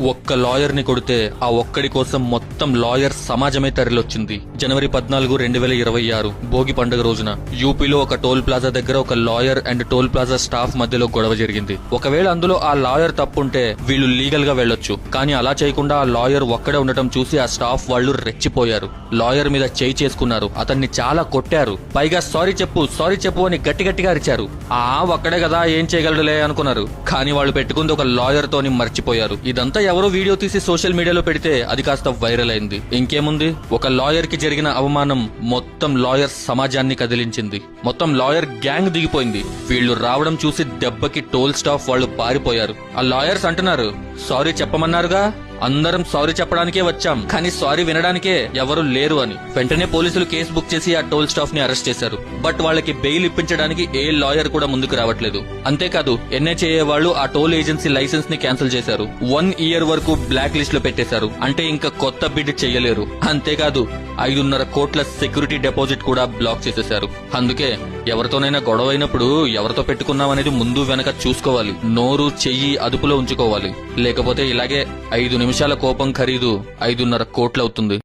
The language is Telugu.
ఒక్క లాయర్ ని కొడితే ఆ ఒక్కడి కోసం మొత్తం లాయర్ సమాజమే తరలిొచ్చింది. జనవరి 14, 2026 భోగి పండుగ రోజున యూపీలో ఒక టోల్ ప్లాజా దగ్గర ఒక lawyer and toll plaza staff మధ్యలో గొడవ జరిగింది. ఒకవేళ అందులో ఆ లాయర్ తప్పుంటే వీళ్ళు లీగల్ గా వెళ్లొచ్చు. కానీ అలా చేయకుండా ఆ లాయర్ ఒక్కడే ఉండటం చూసి ఆ స్టాఫ్ వాళ్ళు రెచ్చిపోయారు. లాయర్ మీద చేయి చేసుకున్నారు. అతన్ని చాలా కొట్టారు. పైగా సారీ చెప్పు అని గట్టిగా అరిచారు. ఒక్కడే కదా ఏం చేయగలడులే అనుకున్నారు. కానీ వాళ్ళు పెట్టుకుంది ఒక లాయర్ తోని మర్చిపోయారు. ఇదంతా ఎవరో వీడియో తీసి సోషల్ మీడియాలో పెడితే అది కాస్త వైరల్ అయింది. ఇంకేముంది, ఒక లాయర్ కి జరిగిన అవమానం మొత్తం లాయర్ సమాజాన్ని కదిలించింది. మొత్తం లాయర్ గ్యాంగ్ దిగిపోయింది. వీళ్లు రావడం చూసి దెబ్బకి టోల్ స్టాఫ్ వాళ్ళు పారిపోయారు. ఆ లాయర్స్ అంటున్నారు, సారీ చెప్పమన్నారుగా, అందరం సారీ చెప్పడానికే వచ్చాం, కానీ సారీ వినడానికే ఎవరు లేరు అని. వెంటనే పోలీసులు కేసు బుక్ చేసి ఆ టోల్ స్టాఫ్ ని అరెస్ట్ చేశారు. బట్ వాళ్ళకి బెయిల్ ఇప్పించడానికి ఏ లాయర్ కూడా ముందుకు రావట్లేదు. అంతేకాదు NHAA వాళ్ళు ఆ టోల్ ఏజెన్సీ లైసెన్స్ ని క్యాన్సిల్ చేశారు. 1 year వరకు బ్లాక్ లిస్ట్ లో పెట్టేశారు. అంటే ఇంకా కొత్త బిడ్ చెయ్యలేరు. అంతేకాదు 5.5 కోట్ల సెక్యూరిటీ డిపాజిట్ కూడా బ్లాక్ చేసేశారు. అందుకే ఎవరితోనైనా గొడవ అయినప్పుడు ఎవరితో పెట్టుకున్నాం అనేది ముందు వెనక చూసుకోవాలి. నోరు చెయ్యి అదుపులో ఉంచుకోవాలి. లేకపోతే ఇలాగే 5 నిమిషాల కోపం ఖరీదు 5.5 కోట్లవుతుంది.